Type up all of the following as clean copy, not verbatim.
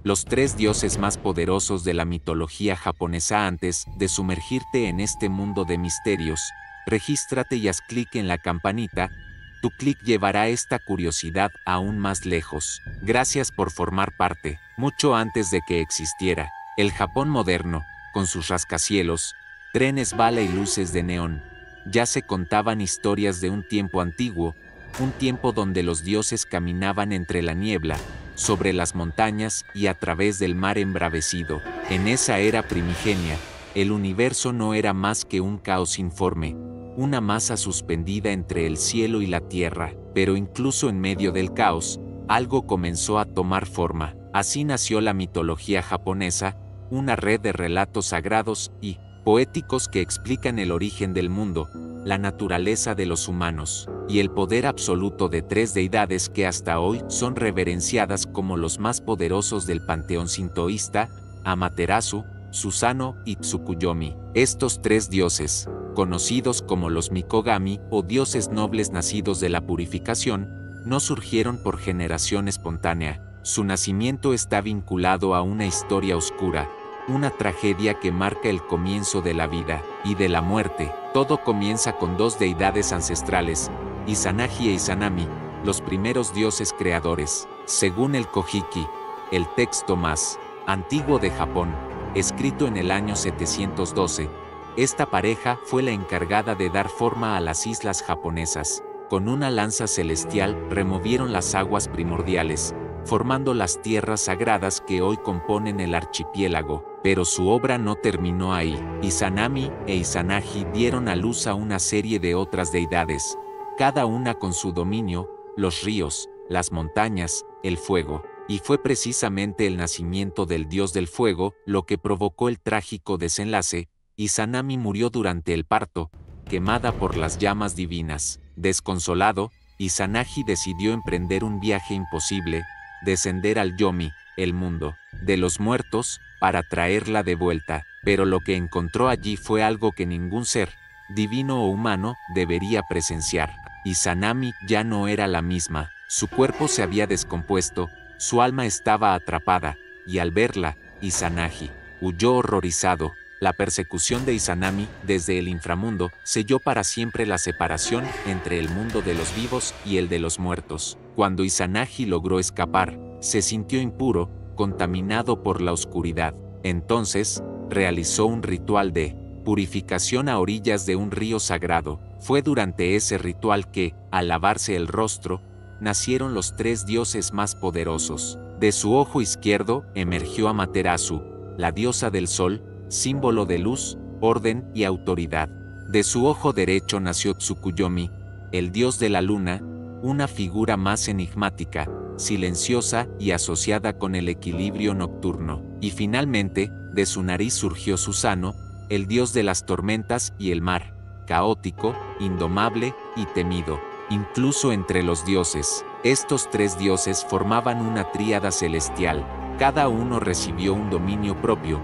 los tres dioses más poderosos de la mitología japonesa. Antes de sumergirte en este mundo de misterios, regístrate y haz clic en la campanita. Tu clic llevará esta curiosidad aún más lejos. Gracias por formar parte. Mucho antes de que existiera el Japón moderno, con sus rascacielos, trenes bala y luces de neón, ya se contaban historias de un tiempo antiguo, un tiempo donde los dioses caminaban entre la niebla, sobre las montañas y a través del mar embravecido. En esa era primigenia, el universo no era más que un caos informe, una masa suspendida entre el cielo y la tierra, pero incluso en medio del caos, algo comenzó a tomar forma. Así nació la mitología japonesa, una red de relatos sagrados y poéticos que explican el origen del mundo, la naturaleza de los humanos, y el poder absoluto de tres deidades que hasta hoy son reverenciadas como los más poderosos del panteón sintoísta: Amaterasu, Susanoo y Tsukuyomi. Estos tres dioses, conocidos como los Mikogami o dioses nobles nacidos de la purificación, no surgieron por generación espontánea. Su nacimiento está vinculado a una historia oscura, una tragedia que marca el comienzo de la vida y de la muerte. Todo comienza con dos deidades ancestrales, Izanagi e Izanami, los primeros dioses creadores. Según el Kojiki, el texto más antiguo de Japón, escrito en el año 712, esta pareja fue la encargada de dar forma a las islas japonesas. Con una lanza celestial removieron las aguas primordiales, formando las tierras sagradas que hoy componen el archipiélago. Pero su obra no terminó ahí. Izanami e Izanagi dieron a luz a una serie de otras deidades, cada una con su dominio: los ríos, las montañas, el fuego. Y fue precisamente el nacimiento del dios del fuego lo que provocó el trágico desenlace. Izanami murió durante el parto, quemada por las llamas divinas. Desconsolado, Izanagi decidió emprender un viaje imposible: descender al Yomi, el mundo de los muertos, para traerla de vuelta. Pero lo que encontró allí fue algo que ningún ser, divino o humano, debería presenciar. Izanami ya no era la misma. Su cuerpo se había descompuesto, su alma estaba atrapada, y al verla, Izanagi huyó horrorizado. La persecución de Izanami desde el inframundo selló para siempre la separación entre el mundo de los vivos y el de los muertos. Cuando Izanagi logró escapar, se sintió impuro, contaminado por la oscuridad. Entonces, realizó un ritual de purificación a orillas de un río sagrado. Fue durante ese ritual que, al lavarse el rostro, nacieron los tres dioses más poderosos. De su ojo izquierdo emergió Amaterasu, la diosa del sol, símbolo de luz, orden y autoridad. De su ojo derecho nació Tsukuyomi, el dios de la luna, una figura más enigmática, silenciosa y asociada con el equilibrio nocturno. Y finalmente, de su nariz surgió Susanoo, el dios de las tormentas y el mar, caótico, indomable y temido. Incluso entre los dioses, estos tres dioses formaban una tríada celestial. Cada uno recibió un dominio propio.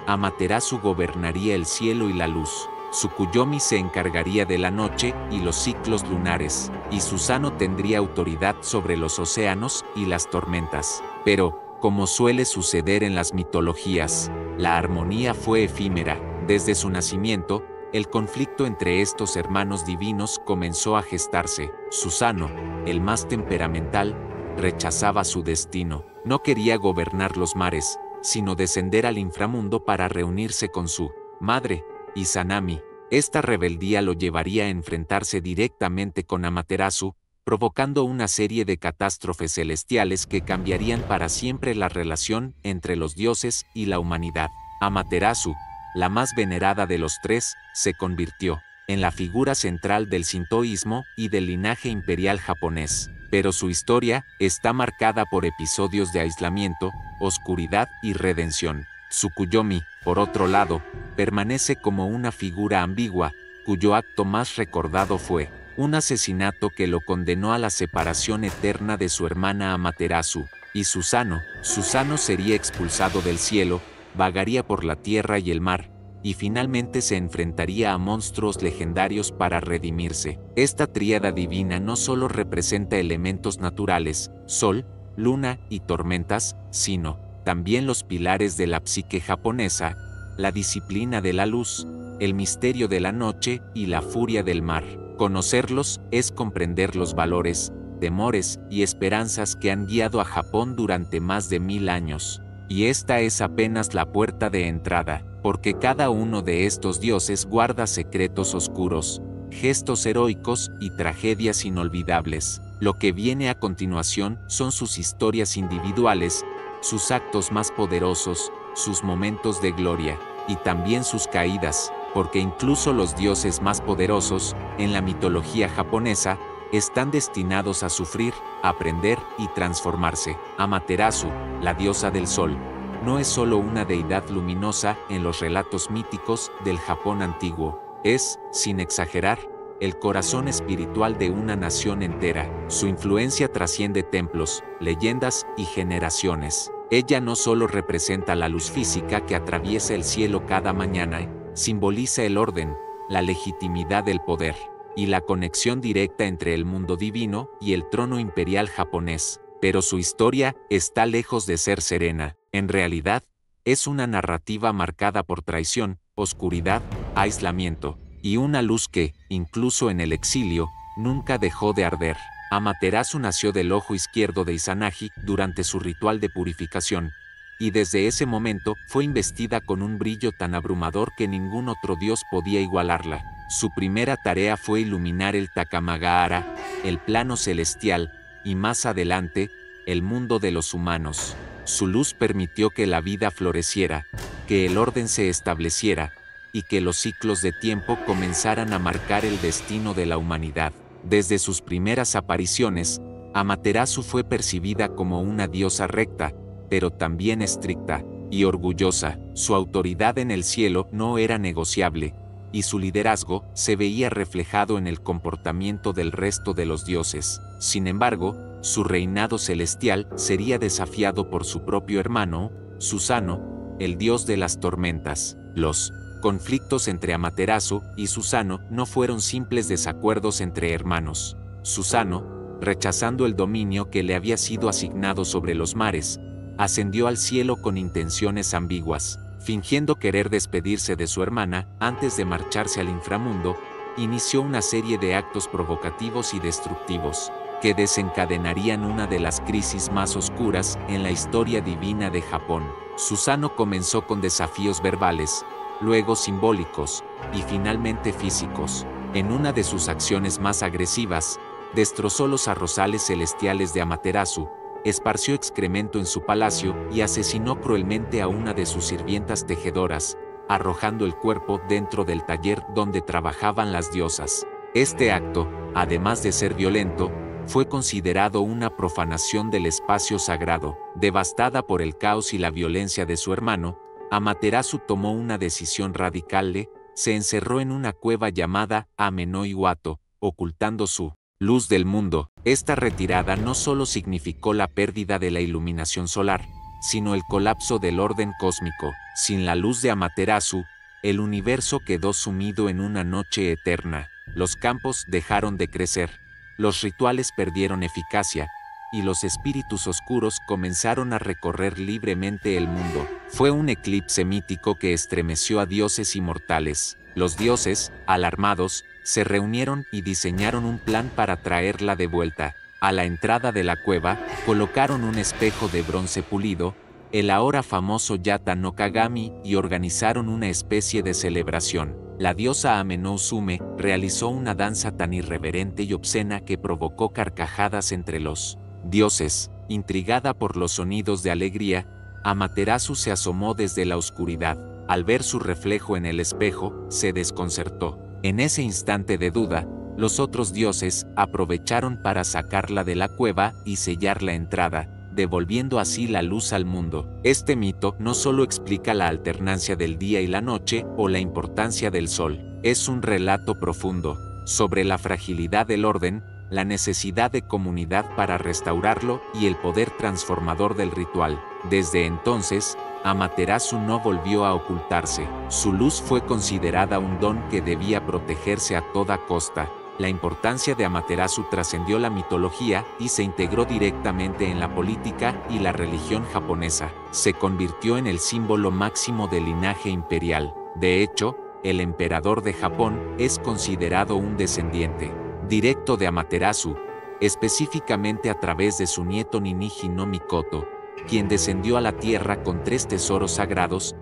Amaterasu gobernaría el cielo y la luz, Tsukuyomi se encargaría de la noche y los ciclos lunares, y Susanoo tendría autoridad sobre los océanos y las tormentas. Pero, como suele suceder en las mitologías, la armonía fue efímera. Desde su nacimiento, el conflicto entre estos hermanos divinos comenzó a gestarse. Susanoo, el más temperamental, rechazaba su destino. No quería gobernar los mares, sino descender al inframundo para reunirse con su madre, Izanami. Esta rebeldía lo llevaría a enfrentarse directamente con Amaterasu, provocando una serie de catástrofes celestiales que cambiarían para siempre la relación entre los dioses y la humanidad. Amaterasu, la más venerada de los tres, se convirtió en la figura central del sintoísmo y del linaje imperial japonés. Pero su historia está marcada por episodios de aislamiento, oscuridad y redención. Tsukuyomi, por otro lado, permanece como una figura ambigua, cuyo acto más recordado fue un asesinato que lo condenó a la separación eterna de su hermana Amaterasu. Y Susanoo sería expulsado del cielo, vagaría por la tierra y el mar, y finalmente se enfrentaría a monstruos legendarios para redimirse. Esta tríada divina no solo representa elementos naturales, sol, luna y tormentas, sino también los pilares de la psique japonesa, la disciplina de la luz, el misterio de la noche y la furia del mar. Conocerlos es comprender los valores, temores y esperanzas que han guiado a Japón durante más de 1000 años. Y esta es apenas la puerta de entrada, porque cada uno de estos dioses guarda secretos oscuros, gestos heroicos y tragedias inolvidables. Lo que viene a continuación son sus historias individuales, sus actos más poderosos, sus momentos de gloria, y también sus caídas, porque incluso los dioses más poderosos, en la mitología japonesa, están destinados a sufrir, aprender y transformarse. Amaterasu, la diosa del sol, no es solo una deidad luminosa en los relatos míticos del Japón antiguo, es, sin exagerar, el corazón espiritual de una nación entera. Su influencia trasciende templos, leyendas y generaciones. Ella no solo representa la luz física que atraviesa el cielo cada mañana, simboliza el orden, la legitimidad del poder, y la conexión directa entre el mundo divino y el trono imperial japonés. Pero su historia está lejos de ser serena. En realidad, es una narrativa marcada por traición, oscuridad, aislamiento, y una luz que, incluso en el exilio, nunca dejó de arder. Amaterasu nació del ojo izquierdo de Izanagi durante su ritual de purificación, y desde ese momento fue investida con un brillo tan abrumador que ningún otro dios podía igualarla. Su primera tarea fue iluminar el Takamagahara, el plano celestial, y más adelante, el mundo de los humanos. Su luz permitió que la vida floreciera, que el orden se estableciera, y que los ciclos de tiempo comenzaran a marcar el destino de la humanidad. Desde sus primeras apariciones, Amaterasu fue percibida como una diosa recta, pero también estricta y orgullosa. Su autoridad en el cielo no era negociable, y su liderazgo se veía reflejado en el comportamiento del resto de los dioses. Sin embargo, su reinado celestial sería desafiado por su propio hermano, Susano, el dios de las tormentas. Los conflictos entre Amaterasu y Susano no fueron simples desacuerdos entre hermanos. Susano, rechazando el dominio que le había sido asignado sobre los mares, ascendió al cielo con intenciones ambiguas. Fingiendo querer despedirse de su hermana antes de marcharse al inframundo, inició una serie de actos provocativos y destructivos, que desencadenarían una de las crisis más oscuras en la historia divina de Japón. Susano comenzó con desafíos verbales, luego simbólicos, y finalmente físicos. En una de sus acciones más agresivas, destrozó los arrozales celestiales de Amaterasu, esparció excremento en su palacio y asesinó cruelmente a una de sus sirvientas tejedoras, arrojando el cuerpo dentro del taller donde trabajaban las diosas. Este acto, además de ser violento, fue considerado una profanación del espacio sagrado. Devastada por el caos y la violencia de su hermano, Amaterasu tomó una decisión radical. Se encerró en una cueva llamada Ame-no-Iwato, ocultando su luz del mundo. Esta retirada no solo significó la pérdida de la iluminación solar, sino el colapso del orden cósmico. Sin la luz de Amaterasu, el universo quedó sumido en una noche eterna. Los campos dejaron de crecer, los rituales perdieron eficacia, y los espíritus oscuros comenzaron a recorrer libremente el mundo. Fue un eclipse mítico que estremeció a dioses y mortales. Los dioses, alarmados, se reunieron y diseñaron un plan para traerla de vuelta. A la entrada de la cueva, colocaron un espejo de bronce pulido, el ahora famoso Yata no Kagami, y organizaron una especie de celebración. La diosa Ame-no-Usume realizó una danza tan irreverente y obscena que provocó carcajadas entre los dioses. Intrigada por los sonidos de alegría, Amaterasu se asomó desde la oscuridad. Al ver su reflejo en el espejo, se desconcertó. En ese instante de duda, los otros dioses aprovecharon para sacarla de la cueva y sellar la entrada, devolviendo así la luz al mundo. Este mito no solo explica la alternancia del día y la noche o la importancia del sol, es un relato profundo sobre la fragilidad del orden, la necesidad de comunidad para restaurarlo y el poder transformador del ritual. Desde entonces, Amaterasu no volvió a ocultarse. Su luz fue considerada un don que debía protegerse a toda costa. la importancia de Amaterasu trascendió la mitología y se integró directamente en la política y la religión japonesa. Se convirtió en el símbolo máximo del linaje imperial. De hecho, el emperador de Japón es considerado un descendiente directo de Amaterasu, específicamente a través de su nieto Ninigi no Mikoto, quien descendió a la tierra con 3 tesoros sagrados: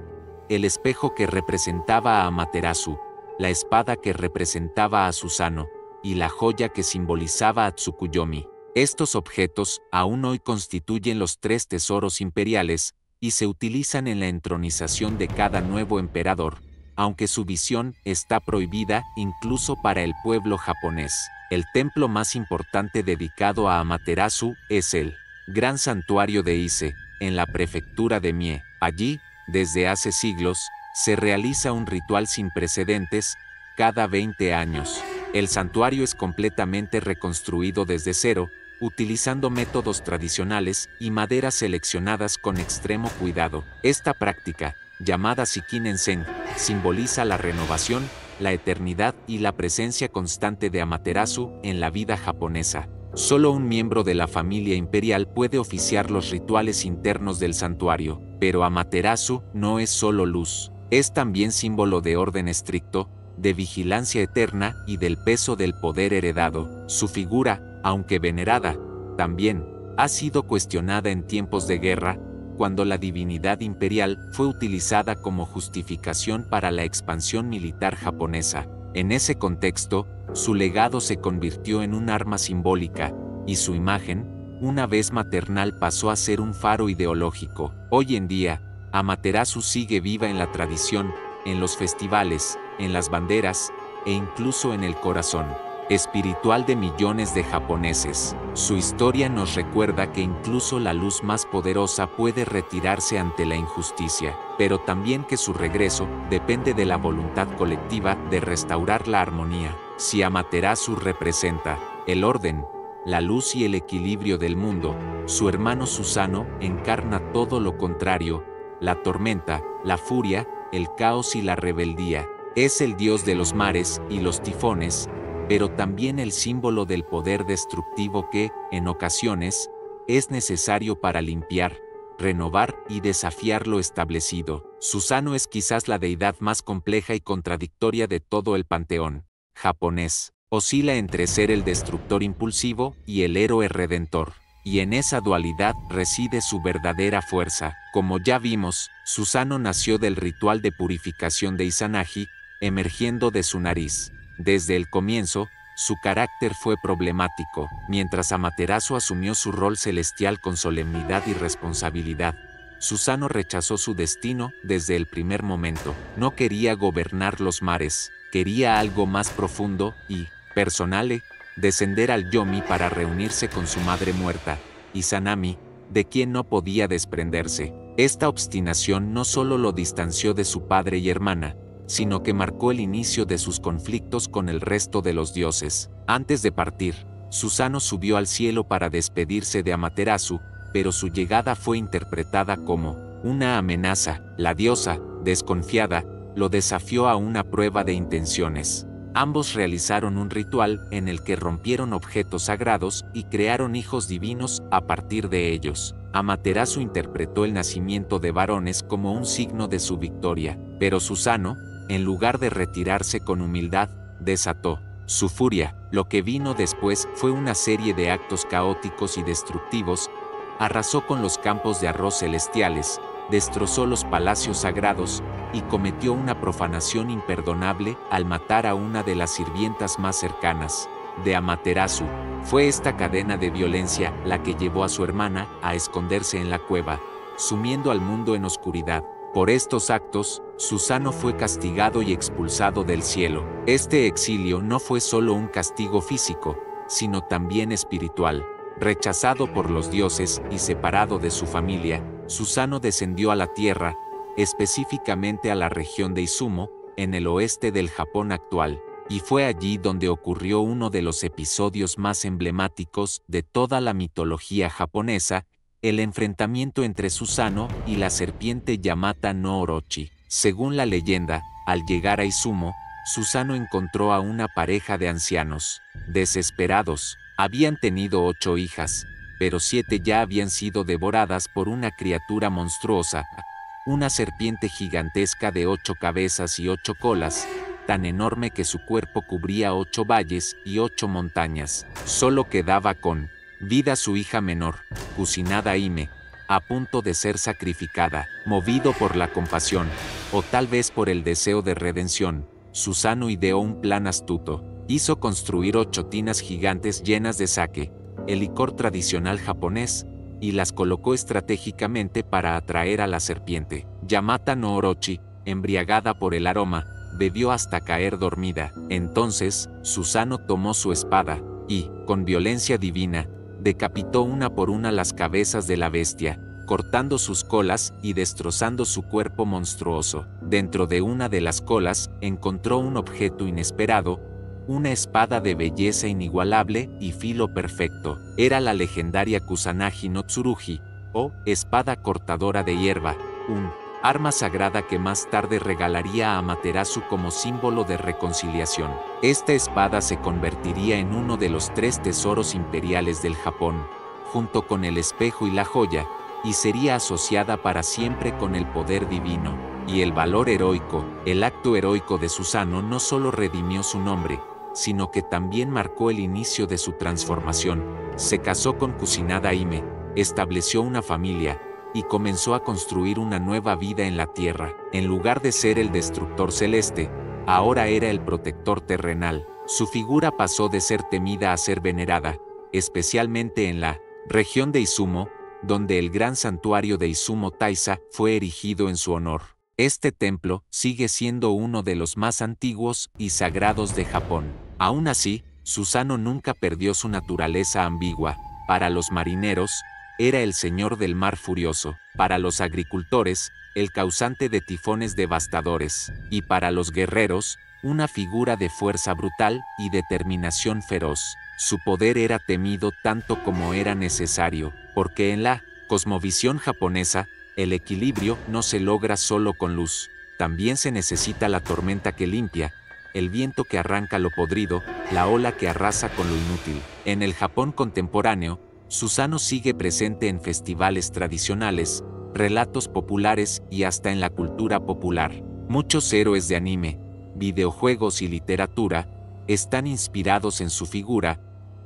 el espejo que representaba a Amaterasu, la espada que representaba a Susanoo, y la joya que simbolizaba a Tsukuyomi. Estos objetos aún hoy constituyen los 3 tesoros imperiales y se utilizan en la entronización de cada nuevo emperador, aunque su visión está prohibida incluso para el pueblo japonés. El templo más importante dedicado a Amaterasu es el Gran Santuario de Ise, en la prefectura de Mie. Allí, desde hace siglos, se realiza un ritual sin precedentes cada 20 años. El santuario es completamente reconstruido desde cero, utilizando métodos tradicionales y maderas seleccionadas con extremo cuidado. Esta práctica, llamada Shikinen-sen, simboliza la renovación, la eternidad y la presencia constante de Amaterasu en la vida japonesa. Solo un miembro de la familia imperial puede oficiar los rituales internos del santuario, pero Amaterasu no es solo luz, es también símbolo de orden estricto, de vigilancia eterna y del peso del poder heredado. Su figura, aunque venerada, también ha sido cuestionada en tiempos de guerra, cuando la divinidad imperial fue utilizada como justificación para la expansión militar japonesa. En ese contexto, su legado se convirtió en un arma simbólica, y su imagen, una vez maternal, pasó a ser un faro ideológico. Hoy en día, Amaterasu sigue viva en la tradición, en los festivales, en las banderas, e incluso en el corazón espiritual de millones de japoneses. Su historia nos recuerda que incluso la luz más poderosa puede retirarse ante la injusticia, pero también que su regreso depende de la voluntad colectiva de restaurar la armonía. Si Amaterasu representa el orden, la luz y el equilibrio del mundo, su hermano Susanoo encarna todo lo contrario: la tormenta, la furia, el caos y la rebeldía. Es el dios de los mares y los tifones, pero también el símbolo del poder destructivo que, en ocasiones, es necesario para limpiar, renovar y desafiar lo establecido. Susanoo es quizás la deidad más compleja y contradictoria de todo el panteón japonés. Oscila entre ser el destructor impulsivo y el héroe redentor, y en esa dualidad reside su verdadera fuerza. Como ya vimos, Susanoo nació del ritual de purificación de Izanagi, emergiendo de su nariz. Desde el comienzo, su carácter fue problemático, mientras Amaterasu asumió su rol celestial con solemnidad y responsabilidad. Susanoo rechazó su destino desde el primer momento. No quería gobernar los mares, quería algo más profundo y personal: descender al Yomi para reunirse con su madre muerta, Izanami, de quien no podía desprenderse. Esta obstinación no solo lo distanció de su padre y hermana, sino que marcó el inicio de sus conflictos con el resto de los dioses. Antes de partir, Susanoo subió al cielo para despedirse de Amaterasu, pero su llegada fue interpretada como una amenaza. La diosa, desconfiada, lo desafió a una prueba de intenciones. Ambos realizaron un ritual en el que rompieron objetos sagrados y crearon hijos divinos a partir de ellos. Amaterasu interpretó el nacimiento de varones como un signo de su victoria, pero Susanoo, en lugar de retirarse con humildad, desató su furia. Lo que vino después fue una serie de actos caóticos y destructivos. Arrasó con los campos de arroz celestiales, destrozó los palacios sagrados y cometió una profanación imperdonable al matar a una de las sirvientas más cercanas de Amaterasu. Fue esta cadena de violencia la que llevó a su hermana a esconderse en la cueva, sumiendo al mundo en oscuridad. Por estos actos, Susanoo fue castigado y expulsado del cielo. Este exilio no fue solo un castigo físico, sino también espiritual. Rechazado por los dioses y separado de su familia, Susanoo descendió a la tierra, específicamente a la región de Izumo, en el oeste del Japón actual, y fue allí donde ocurrió uno de los episodios más emblemáticos de toda la mitología japonesa: el enfrentamiento entre Susanoo y la serpiente Yamata no Orochi. Según la leyenda, al llegar a Izumo, Susanoo encontró a una pareja de ancianos. Desesperados, habían tenido 8 hijas, pero 7 ya habían sido devoradas por una criatura monstruosa, una serpiente gigantesca de 8 cabezas y 8 colas, tan enorme que su cuerpo cubría 8 valles y 8 montañas. Solo quedaba con vida su hija menor, Kusinada-hime, a punto de ser sacrificada. Movido por la compasión, o tal vez por el deseo de redención, Susanoo ideó un plan astuto. Hizo construir 8 tinas gigantes llenas de sake, el licor tradicional japonés, y las colocó estratégicamente para atraer a la serpiente. Yamata no Orochi, embriagada por el aroma, bebió hasta caer dormida. Entonces, Susanoo tomó su espada, y, con violencia divina, decapitó una por una las cabezas de la bestia, cortando sus colas y destrozando su cuerpo monstruoso. Dentro de una de las colas, encontró un objeto inesperado, una espada de belleza inigualable y filo perfecto. Era la legendaria Kusanagi no Tsurugi, o espada cortadora de hierba, un arma sagrada que más tarde regalaría a Amaterasu como símbolo de reconciliación. Esta espada se convertiría en uno de los 3 tesoros imperiales del Japón, junto con el espejo y la joya, y sería asociada para siempre con el poder divino y el valor heroico. El acto heroico de Susanoo no solo redimió su nombre, sino que también marcó el inicio de su transformación. Se casó con Kusinada-hime, estableció una familia, y comenzó a construir una nueva vida en la tierra. En lugar de ser el destructor celeste, ahora era el protector terrenal. Su figura pasó de ser temida a ser venerada, especialmente en la región de Izumo, donde el gran santuario de Izumo Taisa fue erigido en su honor. Este templo sigue siendo uno de los más antiguos y sagrados de Japón. Aún así, Susanoo nunca perdió su naturaleza ambigua. Para los marineros, era el señor del mar furioso. Para los agricultores, el causante de tifones devastadores. Y para los guerreros, una figura de fuerza brutal y determinación feroz. Su poder era temido tanto como era necesario, porque en la cosmovisión japonesa, el equilibrio no se logra solo con luz. También se necesita la tormenta que limpia, el viento que arranca lo podrido, la ola que arrasa con lo inútil. En el Japón contemporáneo, Susanoo sigue presente en festivales tradicionales, relatos populares y hasta en la cultura popular. Muchos héroes de anime, videojuegos y literatura están inspirados en su figura,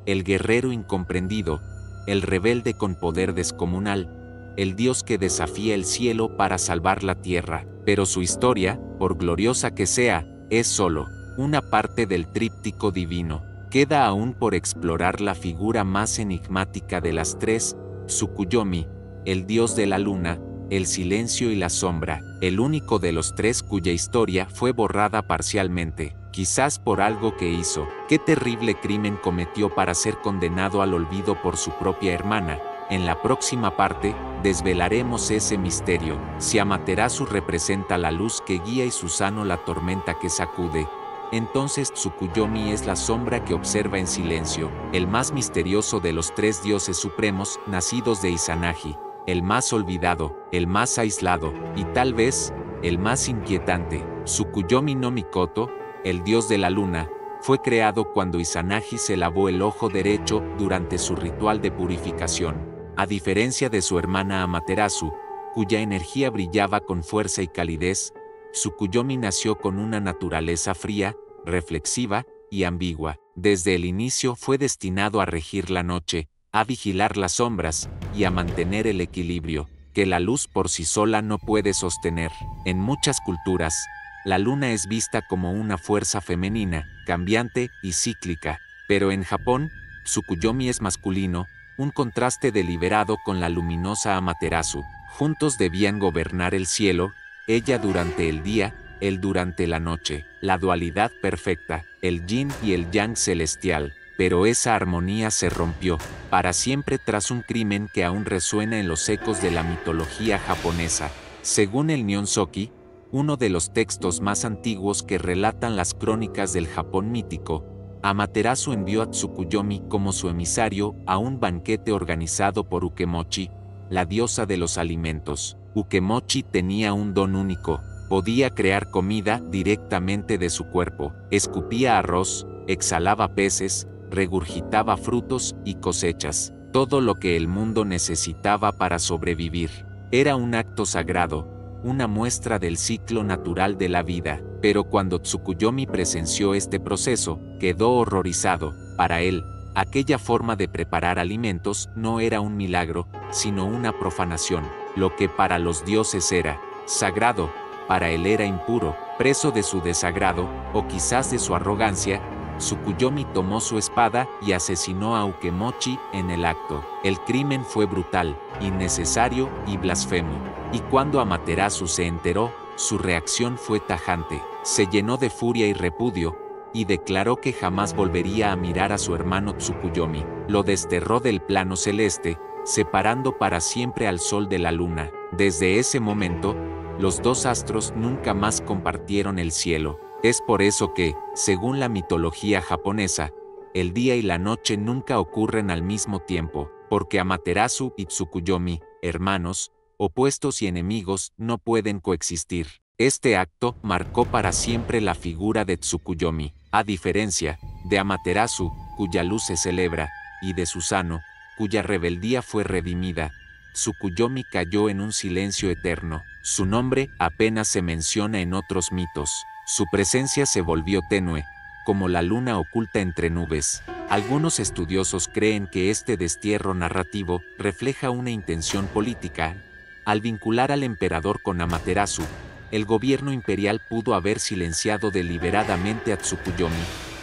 el guerrero incomprendido, el rebelde con poder descomunal, el dios que desafía el cielo para salvar la tierra. Pero su historia, por gloriosa que sea, es solo una parte del tríptico divino. Queda aún por explorar la figura más enigmática de las 3, Tsukuyomi, el dios de la luna, el silencio y la sombra, el único de los 3 cuya historia fue borrada parcialmente, quizás por algo que hizo. ¿Qué terrible crimen cometió para ser condenado al olvido por su propia hermana? En la próxima parte, desvelaremos ese misterio. Si Amaterasu representa la luz que guía y Susanoo la tormenta que sacude, entonces Tsukuyomi es la sombra que observa en silencio, el más misterioso de los 3 dioses supremos nacidos de Izanagi, el más olvidado, el más aislado, y tal vez, el más inquietante. Tsukuyomi no Mikoto, el dios de la luna, fue creado cuando Izanagi se lavó el ojo derecho durante su ritual de purificación. A diferencia de su hermana Amaterasu, cuya energía brillaba con fuerza y calidez, Tsukuyomi nació con una naturaleza fría, reflexiva y ambigua. Desde el inicio fue destinado a regir la noche, a vigilar las sombras y a mantener el equilibrio, que la luz por sí sola no puede sostener. En muchas culturas, la luna es vista como una fuerza femenina, cambiante y cíclica, pero en Japón, Tsukuyomi es masculino, un contraste deliberado con la luminosa Amaterasu. Juntos debían gobernar el cielo, ella durante el día, él durante la noche, la dualidad perfecta, el yin y el yang celestial. Pero esa armonía se rompió, para siempre tras un crimen que aún resuena en los ecos de la mitología japonesa. Según el Nihonsoki, uno de los textos más antiguos que relatan las crónicas del Japón mítico, Amaterasu envió a Tsukuyomi como su emisario a un banquete organizado por Ukemochi, la diosa de los alimentos. Ukemochi tenía un don único, Podía crear comida directamente de su cuerpo, escupía arroz, exhalaba peces, regurgitaba frutos y cosechas, todo lo que el mundo necesitaba para sobrevivir. Era un acto sagrado, una muestra del ciclo natural de la vida, pero cuando Tsukuyomi presenció este proceso, quedó horrorizado. Para él, aquella forma de preparar alimentos no era un milagro, sino una profanación. Lo que para los dioses era sagrado, para él era impuro. Preso de su desagrado, o quizás de su arrogancia, Tsukuyomi tomó su espada y asesinó a Ukemochi en el acto. El crimen fue brutal, innecesario y blasfemo. Y cuando Amaterasu se enteró, su reacción fue tajante. Se llenó de furia y repudio, y declaró que jamás volvería a mirar a su hermano Tsukuyomi. Lo desterró del plano celeste, separando para siempre al sol de la luna. Desde ese momento, los dos astros nunca más compartieron el cielo. Es por eso que, según la mitología japonesa, el día y la noche nunca ocurren al mismo tiempo, porque Amaterasu y Tsukuyomi, hermanos, opuestos y enemigos, no pueden coexistir. Este acto marcó para siempre la figura de Tsukuyomi, a diferencia de Amaterasu, cuya luz se celebra, y de Susanoo, cuya rebeldía fue redimida. Tsukuyomi cayó en un silencio eterno. Su nombre apenas se menciona en otros mitos. Su presencia se volvió tenue, como la luna oculta entre nubes. Algunos estudiosos creen que este destierro narrativo refleja una intención política. Al vincular al emperador con Amaterasu, el gobierno imperial pudo haber silenciado deliberadamente a Tsukuyomi,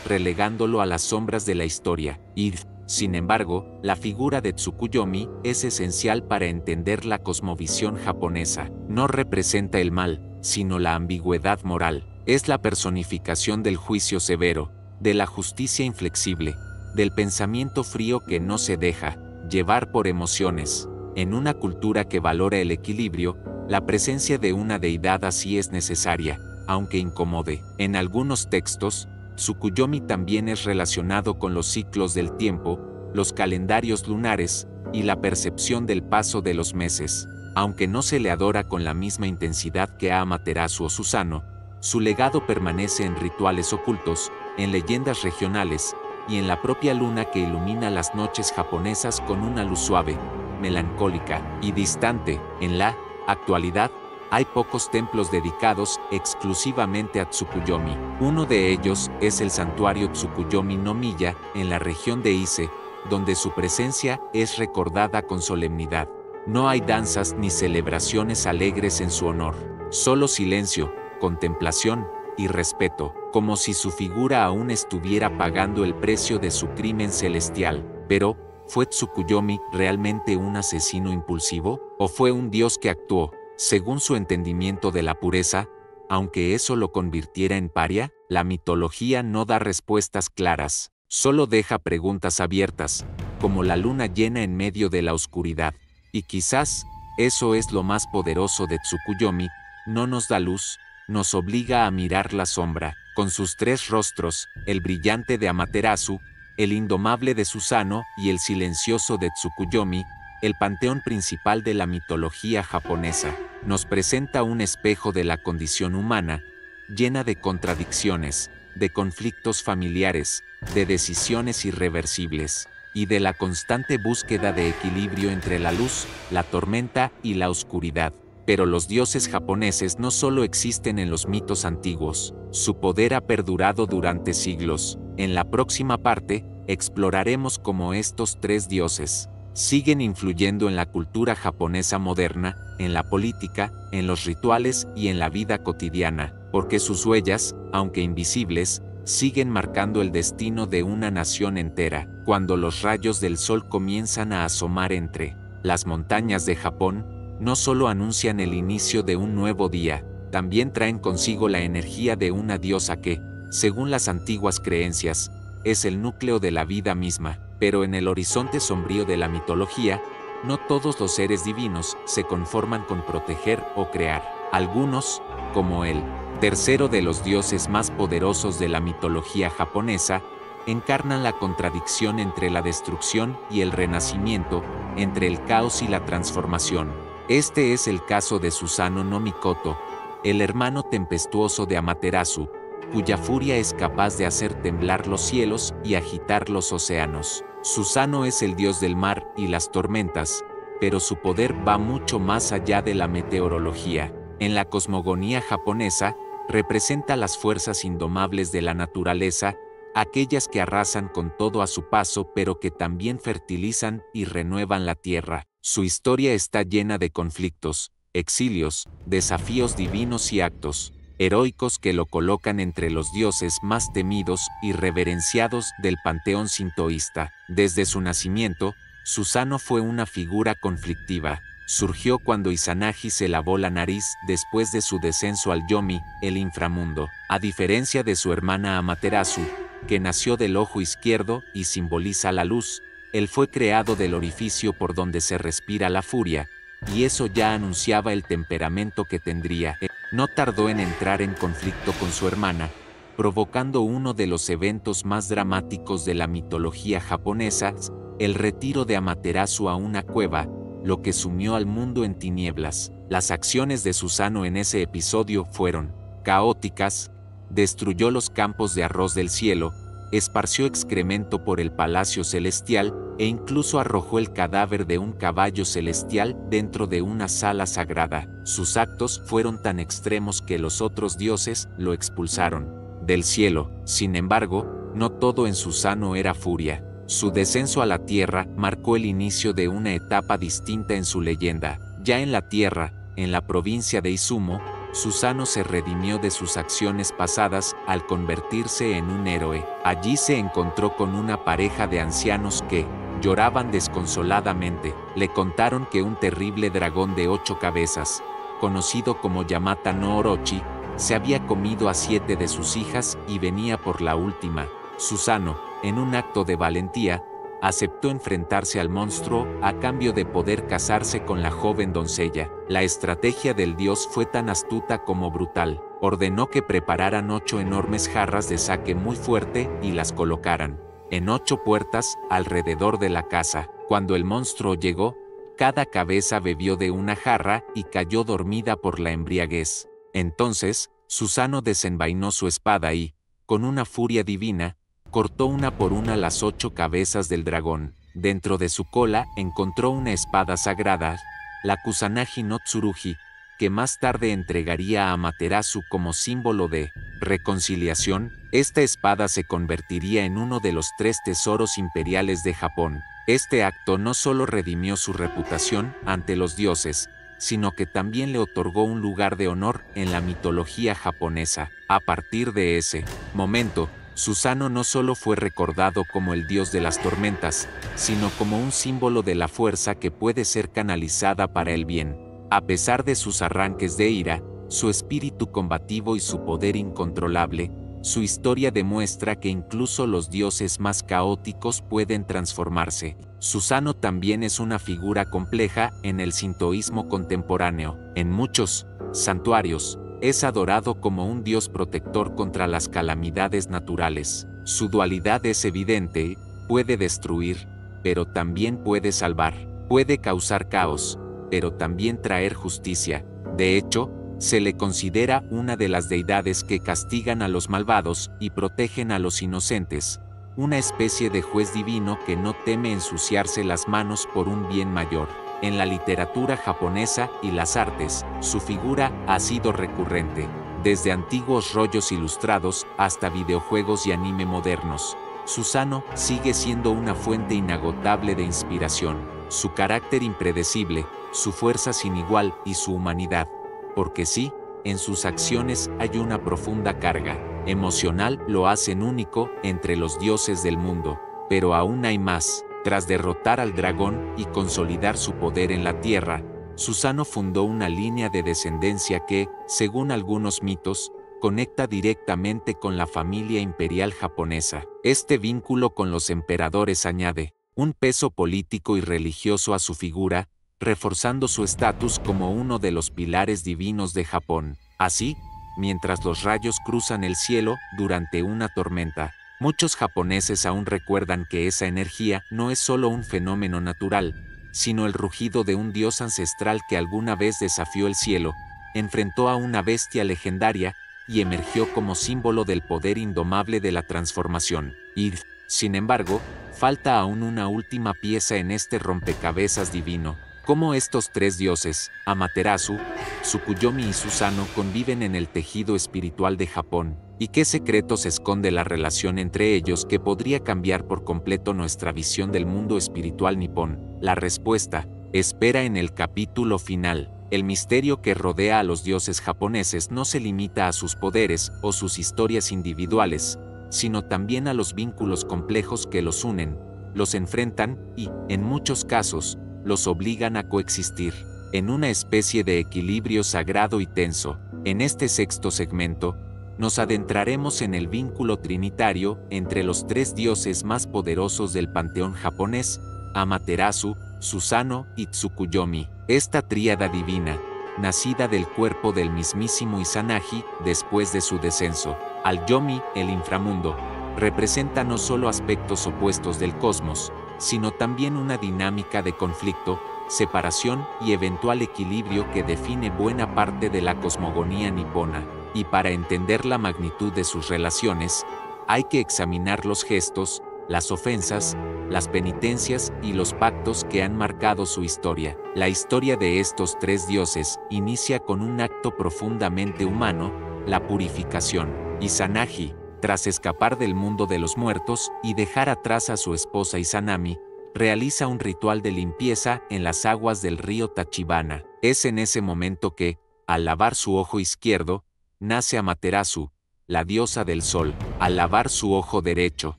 relegándolo a las sombras de la historia. Y, sin embargo, la figura de Tsukuyomi es esencial para entender la cosmovisión japonesa. No representa el mal, sino la ambigüedad moral. Es la personificación del juicio severo, de la justicia inflexible, del pensamiento frío que no se deja llevar por emociones. En una cultura que valora el equilibrio, la presencia de una deidad así es necesaria, aunque incomode. En algunos textos, Tsukuyomi también es relacionado con los ciclos del tiempo, los calendarios lunares y la percepción del paso de los meses. Aunque no se le adora con la misma intensidad que a Amaterasu o Susanoo, su legado permanece en rituales ocultos, en leyendas regionales y en la propia luna que ilumina las noches japonesas con una luz suave, melancólica y distante. En la actualidad, hay pocos templos dedicados exclusivamente a Tsukuyomi. Uno de ellos es el santuario Tsukuyomi no Miya, en la región de Ise, donde su presencia es recordada con solemnidad. No hay danzas ni celebraciones alegres en su honor, solo silencio, contemplación y respeto, como si su figura aún estuviera pagando el precio de su crimen celestial. Pero, ¿fue Tsukuyomi realmente un asesino impulsivo? ¿O fue un dios que actuó según su entendimiento de la pureza, aunque eso lo convirtiera en paria? La mitología no da respuestas claras, solo deja preguntas abiertas, como la luna llena en medio de la oscuridad. Y quizás, eso es lo más poderoso de Tsukuyomi, no nos da luz, nos obliga a mirar la sombra. Con sus tres rostros, el brillante de Amaterasu, el indomable de Susanoo y el silencioso de Tsukuyomi, el panteón principal de la mitología japonesa, nos presenta un espejo de la condición humana, llena de contradicciones, de conflictos familiares, de decisiones irreversibles, y de la constante búsqueda de equilibrio entre la luz, la tormenta y la oscuridad. Pero los dioses japoneses no solo existen en los mitos antiguos, su poder ha perdurado durante siglos. En la próxima parte, exploraremos cómo estos tres dioses siguen influyendo en la cultura japonesa moderna, en la política, en los rituales y en la vida cotidiana, porque sus huellas, aunque invisibles, siguen marcando el destino de una nación entera. Cuando los rayos del sol comienzan a asomar entre las montañas de Japón, no solo anuncian el inicio de un nuevo día, también traen consigo la energía de una diosa que, según las antiguas creencias, es el núcleo de la vida misma. Pero en el horizonte sombrío de la mitología, no todos los seres divinos se conforman con proteger o crear. Algunos, como el tercero de los dioses más poderosos de la mitología japonesa, encarnan la contradicción entre la destrucción y el renacimiento, entre el caos y la transformación. Este es el caso de Susanoo no Mikoto, el hermano tempestuoso de Amaterasu, cuya furia es capaz de hacer temblar los cielos y agitar los océanos. Susano es el dios del mar y las tormentas, pero su poder va mucho más allá de la meteorología. En la cosmogonía japonesa, representa las fuerzas indomables de la naturaleza, aquellas que arrasan con todo a su paso pero que también fertilizan y renuevan la tierra. Su historia está llena de conflictos, exilios, desafíos divinos y actos heroicos que lo colocan entre los dioses más temidos y reverenciados del panteón sintoísta. Desde su nacimiento, Susano fue una figura conflictiva. Surgió cuando Izanagi se lavó la nariz después de su descenso al Yomi, el inframundo. A diferencia de su hermana Amaterasu, que nació del ojo izquierdo y simboliza la luz, él fue creado del orificio por donde se respira la furia, y eso ya anunciaba el temperamento que tendría. No tardó en entrar en conflicto con su hermana, provocando uno de los eventos más dramáticos de la mitología japonesa, el retiro de Amaterasu a una cueva, lo que sumió al mundo en tinieblas. Las acciones de Susano en ese episodio fueron caóticas, destruyó los campos de arroz del cielo, esparció excremento por el palacio celestial e incluso arrojó el cadáver de un caballo celestial dentro de una sala sagrada. Sus actos fueron tan extremos que los otros dioses lo expulsaron del cielo. Sin embargo, no todo en Susano era furia. Su descenso a la tierra marcó el inicio de una etapa distinta en su leyenda. Ya en la tierra, en la provincia de Izumo, Susano se redimió de sus acciones pasadas al convertirse en un héroe. Allí se encontró con una pareja de ancianos que lloraban desconsoladamente. Le contaron que un terrible dragón de 8 cabezas, conocido como Yamata no Orochi, se había comido a 7 de sus hijas y venía por la última. Susano, en un acto de valentía, aceptó enfrentarse al monstruo a cambio de poder casarse con la joven doncella. La estrategia del dios fue tan astuta como brutal. Ordenó que prepararan 8 enormes jarras de sake muy fuerte y las colocaran en 8 puertas alrededor de la casa. Cuando el monstruo llegó, cada cabeza bebió de una jarra y cayó dormida por la embriaguez. Entonces, Susano desenvainó su espada y, con una furia divina, cortó una por una las 8 cabezas del dragón. Dentro de su cola encontró una espada sagrada, la Kusanagi no Tsurugi, que más tarde entregaría a Amaterasu como símbolo de reconciliación. Esta espada se convertiría en uno de los 3 tesoros imperiales de Japón. Este acto no solo redimió su reputación ante los dioses, sino que también le otorgó un lugar de honor en la mitología japonesa. A partir de ese momento, Susano no solo fue recordado como el dios de las tormentas, sino como un símbolo de la fuerza que puede ser canalizada para el bien. A pesar de sus arranques de ira, su espíritu combativo y su poder incontrolable, su historia demuestra que incluso los dioses más caóticos pueden transformarse. Susano también es una figura compleja en el sintoísmo contemporáneo. En muchos santuarios, es adorado como un dios protector contra las calamidades naturales. Su dualidad es evidente, puede destruir, pero también puede salvar. Puede causar caos, pero también traer justicia. De hecho, se le considera una de las deidades que castigan a los malvados y protegen a los inocentes, una especie de juez divino que no teme ensuciarse las manos por un bien mayor. En la literatura japonesa y las artes, su figura ha sido recurrente, desde antiguos rollos ilustrados hasta videojuegos y anime modernos. Susano sigue siendo una fuente inagotable de inspiración. Su carácter impredecible, su fuerza sin igual y su humanidad, porque sí, en sus acciones hay una profunda carga emocional, lo hacen único entre los dioses del mundo. Pero aún hay más. Tras derrotar al dragón y consolidar su poder en la tierra, Susano fundó una línea de descendencia que, según algunos mitos, conecta directamente con la familia imperial japonesa. Este vínculo con los emperadores añade un peso político y religioso a su figura, reforzando su estatus como uno de los pilares divinos de Japón. Así, mientras los rayos cruzan el cielo durante una tormenta, muchos japoneses aún recuerdan que esa energía no es solo un fenómeno natural, sino el rugido de un dios ancestral que alguna vez desafió el cielo, enfrentó a una bestia legendaria y emergió como símbolo del poder indomable de la transformación. Y, sin embargo, falta aún una última pieza en este rompecabezas divino. Cómo estos tres dioses, Amaterasu, Tsukuyomi y Susanoo, conviven en el tejido espiritual de Japón, y qué secretos esconde la relación entre ellos que podría cambiar por completo nuestra visión del mundo espiritual nipón. La respuesta espera en el capítulo final. El misterio que rodea a los dioses japoneses no se limita a sus poderes o sus historias individuales, sino también a los vínculos complejos que los unen, los enfrentan y, en muchos casos, los obligan a coexistir, en una especie de equilibrio sagrado y tenso. En este sexto segmento, nos adentraremos en el vínculo trinitario entre los tres dioses más poderosos del panteón japonés, Amaterasu, Susanoo y Tsukuyomi. Esta tríada divina, nacida del cuerpo del mismísimo Izanagi después de su descenso al Yomi, el inframundo, representa no solo aspectos opuestos del cosmos, sino también una dinámica de conflicto, separación y eventual equilibrio que define buena parte de la cosmogonía nipona. Y para entender la magnitud de sus relaciones, hay que examinar los gestos, las ofensas, las penitencias y los pactos que han marcado su historia. La historia de estos tres dioses inicia con un acto profundamente humano, la purificación. Izanagi, tras escapar del mundo de los muertos y dejar atrás a su esposa Izanami, realiza un ritual de limpieza en las aguas del río Tachibana. Es en ese momento que, al lavar su ojo izquierdo, nace Amaterasu, la diosa del sol. Al lavar su ojo derecho,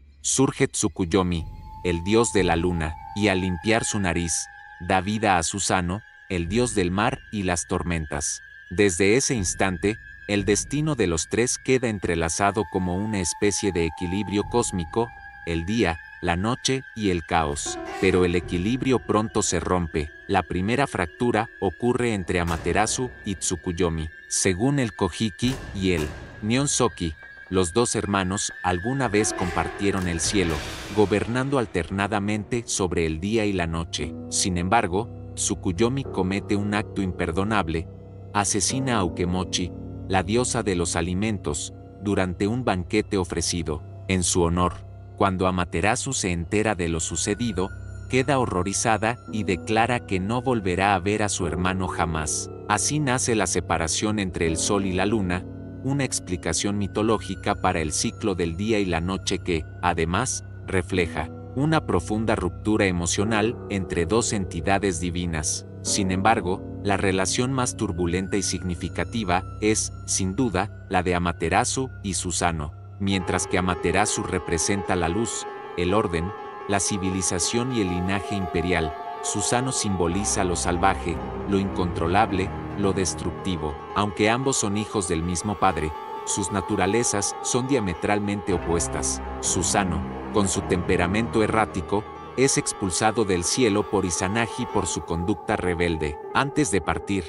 surge Tsukuyomi, el dios de la luna, y al limpiar su nariz, da vida a Susanoo, el dios del mar y las tormentas. Desde ese instante, el destino de los tres queda entrelazado como una especie de equilibrio cósmico, el día, la noche y el caos. Pero el equilibrio pronto se rompe. La primera fractura ocurre entre Amaterasu y Tsukuyomi. Según el Kojiki y el Nihonsoki, los dos hermanos alguna vez compartieron el cielo, gobernando alternadamente sobre el día y la noche. Sin embargo, Tsukuyomi comete un acto imperdonable, asesina a Ukemochi, la diosa de los alimentos, durante un banquete ofrecido en su honor. Cuando Amaterasu se entera de lo sucedido, queda horrorizada y declara que no volverá a ver a su hermano jamás. Así nace la separación entre el sol y la luna, una explicación mitológica para el ciclo del día y la noche que, además, refleja una profunda ruptura emocional entre dos entidades divinas. Sin embargo, la relación más turbulenta y significativa es, sin duda, la de Amaterasu y Susanoo. Mientras que Amaterasu representa la luz, el orden, la civilización y el linaje imperial, Susanoo simboliza lo salvaje, lo incontrolable, lo destructivo. Aunque ambos son hijos del mismo padre, sus naturalezas son diametralmente opuestas. Susanoo, con su temperamento errático, es expulsado del cielo por Izanagi por su conducta rebelde. Antes de partir,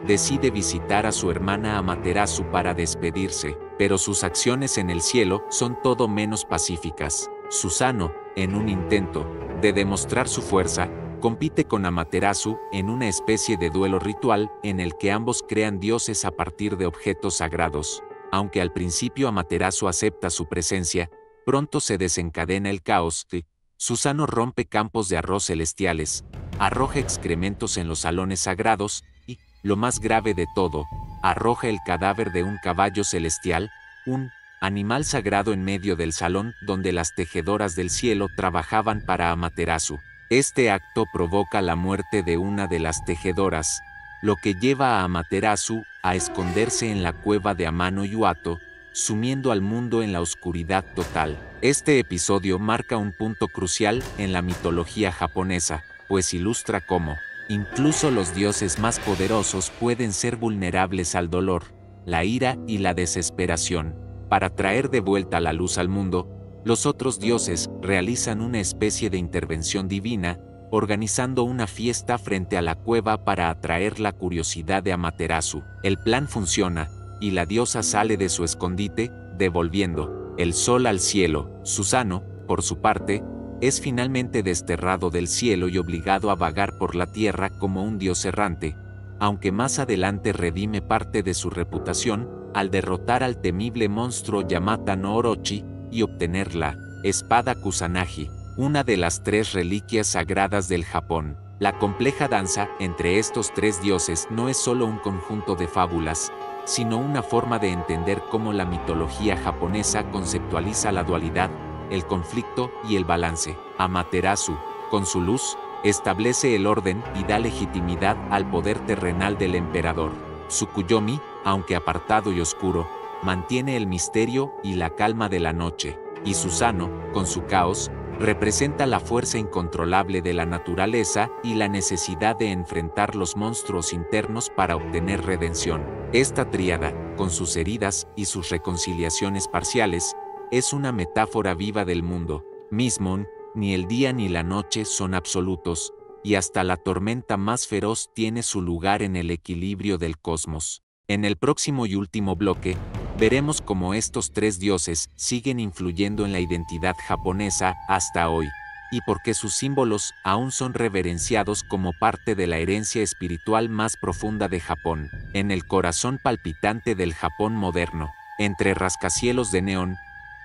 decide visitar a su hermana Amaterasu para despedirse, pero sus acciones en el cielo son todo menos pacíficas. Susanoo, en un intento de demostrar su fuerza, compite con Amaterasu en una especie de duelo ritual en el que ambos crean dioses a partir de objetos sagrados. Aunque al principio Amaterasu acepta su presencia, pronto se desencadena el caos. Susanoo rompe campos de arroz celestiales, arroja excrementos en los salones sagrados y, lo más grave de todo, arroja el cadáver de un caballo celestial, un animal sagrado en medio del salón donde las tejedoras del cielo trabajaban para Amaterasu. Este acto provoca la muerte de una de las tejedoras, lo que lleva a Amaterasu a esconderse en la cueva de Amano Yuato, sumiendo al mundo en la oscuridad total. Este episodio marca un punto crucial en la mitología japonesa, pues ilustra cómo, incluso los dioses más poderosos pueden ser vulnerables al dolor, la ira y la desesperación. Para traer de vuelta la luz al mundo, los otros dioses realizan una especie de intervención divina, organizando una fiesta frente a la cueva para atraer la curiosidad de Amaterasu. El plan funciona, y la diosa sale de su escondite, devolviendo el sol al cielo. Susanoo, por su parte, es finalmente desterrado del cielo y obligado a vagar por la tierra como un dios errante, aunque más adelante redime parte de su reputación al derrotar al temible monstruo Yamata no Orochi y obtener la espada Kusanagi, una de las 3 reliquias sagradas del Japón. La compleja danza entre estos 3 dioses no es solo un conjunto de fábulas, sino una forma de entender cómo la mitología japonesa conceptualiza la dualidad, el conflicto y el balance. Amaterasu, con su luz, establece el orden y da legitimidad al poder terrenal del emperador. Tsukuyomi, aunque apartado y oscuro, mantiene el misterio y la calma de la noche, y Susanoo, con su caos, representa la fuerza incontrolable de la naturaleza y la necesidad de enfrentar los monstruos internos para obtener redención. Esta tríada, con sus heridas y sus reconciliaciones parciales, es una metáfora viva del mundo mismo. Ni el día ni la noche son absolutos, y hasta la tormenta más feroz tiene su lugar en el equilibrio del cosmos. En el próximo y último bloque, veremos cómo estos 3 dioses siguen influyendo en la identidad japonesa hasta hoy, y por qué sus símbolos aún son reverenciados como parte de la herencia espiritual más profunda de Japón. En el corazón palpitante del Japón moderno, entre rascacielos de neón,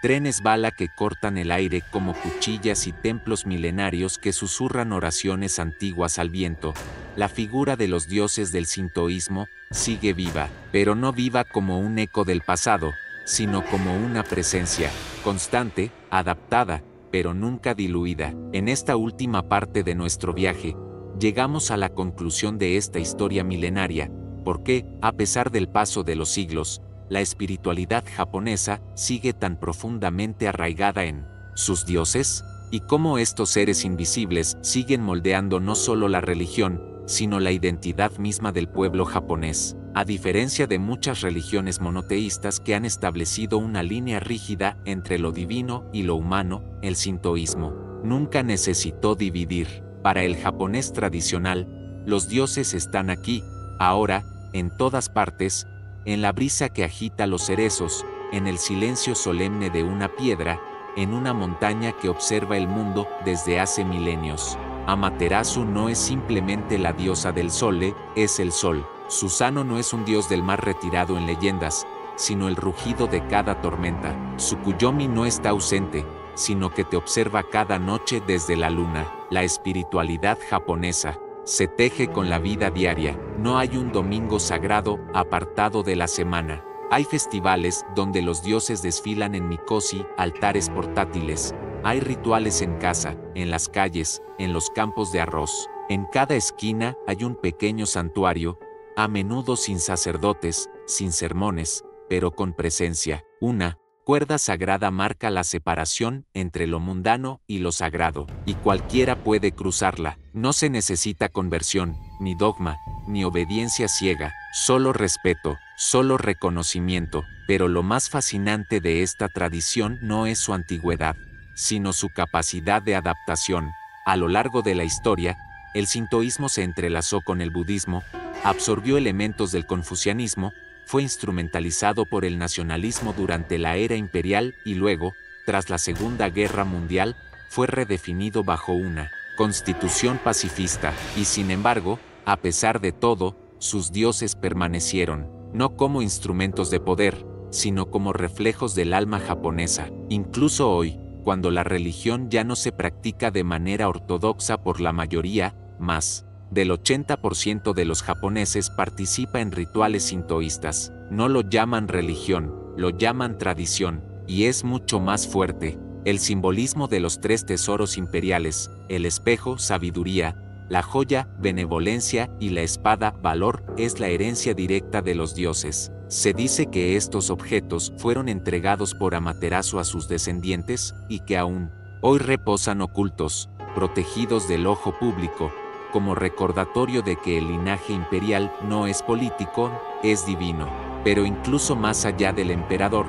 trenes bala que cortan el aire como cuchillas y templos milenarios que susurran oraciones antiguas al viento, la figura de los dioses del sintoísmo sigue viva, pero no viva como un eco del pasado, sino como una presencia constante, adaptada, pero nunca diluida. En esta última parte de nuestro viaje, llegamos a la conclusión de esta historia milenaria, porque, a pesar del paso de los siglos, la espiritualidad japonesa sigue tan profundamente arraigada en sus dioses, y cómo estos seres invisibles siguen moldeando no solo la religión, sino la identidad misma del pueblo japonés. A diferencia de muchas religiones monoteístas que han establecido una línea rígida entre lo divino y lo humano, el sintoísmo nunca necesitó dividir. Para el japonés tradicional, los dioses están aquí, ahora, en todas partes, en la brisa que agita los cerezos, en el silencio solemne de una piedra, en una montaña que observa el mundo desde hace milenios. Amaterasu no es simplemente la diosa del sol, es el sol. Susanoo no es un dios del mar retirado en leyendas, sino el rugido de cada tormenta. Tsukuyomi no está ausente, sino que te observa cada noche desde la luna. La espiritualidad japonesa se teje con la vida diaria. No hay un domingo sagrado apartado de la semana. Hay festivales donde los dioses desfilan en mikoshi, altares portátiles. Hay rituales en casa, en las calles, en los campos de arroz. En cada esquina hay un pequeño santuario, a menudo sin sacerdotes, sin sermones, pero con presencia. Una cuerda sagrada marca la separación entre lo mundano y lo sagrado, y cualquiera puede cruzarla. No se necesita conversión, ni dogma, ni obediencia ciega, solo respeto, solo reconocimiento. Pero lo más fascinante de esta tradición no es su antigüedad, sino su capacidad de adaptación. A lo largo de la historia, el sintoísmo se entrelazó con el budismo, absorbió elementos del confucianismo, fue instrumentalizado por el nacionalismo durante la era imperial y luego, tras la Segunda Guerra Mundial, fue redefinido bajo una constitución pacifista, y sin embargo, a pesar de todo, sus dioses permanecieron, no como instrumentos de poder, sino como reflejos del alma japonesa. Incluso hoy, cuando la religión ya no se practica de manera ortodoxa por la mayoría, más del 80% de los japoneses participa en rituales sintoístas. No lo llaman religión, lo llaman tradición, y es mucho más fuerte. El simbolismo de los 3 tesoros imperiales, el espejo, sabiduría, la joya, benevolencia, y la espada, valor, es la herencia directa de los dioses. Se dice que estos objetos fueron entregados por Amaterasu a sus descendientes, y que aún hoy reposan ocultos, protegidos del ojo público, como recordatorio de que el linaje imperial no es político, es divino. Pero incluso más allá del emperador,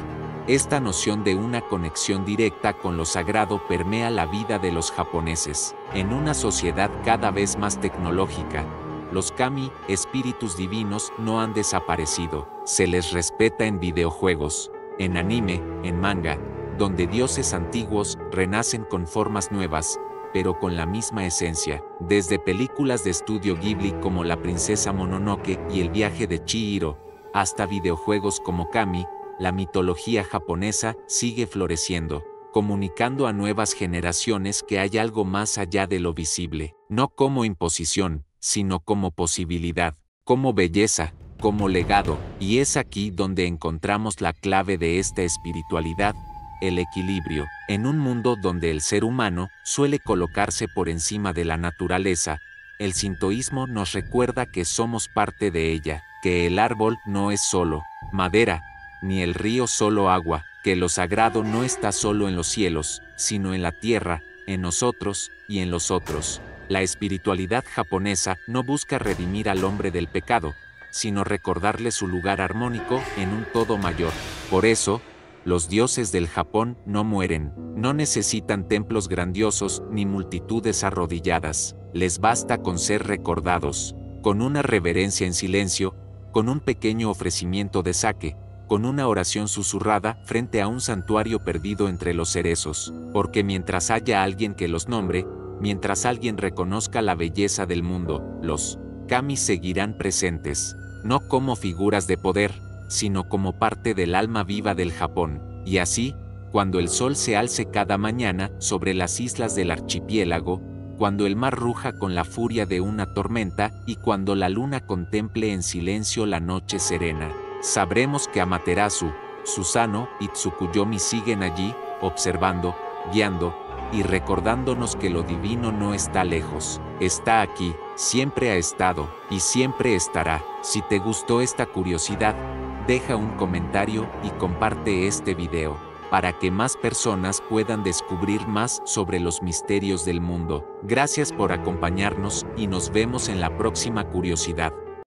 esta noción de una conexión directa con lo sagrado permea la vida de los japoneses. En una sociedad cada vez más tecnológica, los kami, espíritus divinos, no han desaparecido. Se les respeta en videojuegos, en anime, en manga, donde dioses antiguos renacen con formas nuevas, pero con la misma esencia. Desde películas de estudio Ghibli como La princesa Mononoke y El viaje de Chihiro, hasta videojuegos como Kami, la mitología japonesa sigue floreciendo, comunicando a nuevas generaciones que hay algo más allá de lo visible, no como imposición, sino como posibilidad, como belleza, como legado, y es aquí donde encontramos la clave de esta espiritualidad, el equilibrio. En un mundo donde el ser humano suele colocarse por encima de la naturaleza, el sintoísmo nos recuerda que somos parte de ella, que el árbol no es solo madera, ni el río solo agua, que lo sagrado no está solo en los cielos, sino en la tierra, en nosotros y en los otros. La espiritualidad japonesa no busca redimir al hombre del pecado, sino recordarle su lugar armónico en un todo mayor. Por eso, los dioses del Japón no mueren, no necesitan templos grandiosos ni multitudes arrodilladas, les basta con ser recordados, con una reverencia en silencio, con un pequeño ofrecimiento de sake, con una oración susurrada frente a un santuario perdido entre los cerezos, porque mientras haya alguien que los nombre, mientras alguien reconozca la belleza del mundo, los kami seguirán presentes, no como figuras de poder, sino como parte del alma viva del Japón. Y así, cuando el sol se alce cada mañana sobre las islas del archipiélago, cuando el mar ruja con la furia de una tormenta y cuando la luna contemple en silencio la noche serena, sabremos que Amaterasu, Susanoo y Tsukuyomi siguen allí, observando, guiando y recordándonos que lo divino no está lejos, está aquí, siempre ha estado y siempre estará. Si te gustó esta curiosidad, deja un comentario y comparte este video, para que más personas puedan descubrir más sobre los misterios del mundo. Gracias por acompañarnos y nos vemos en la próxima curiosidad.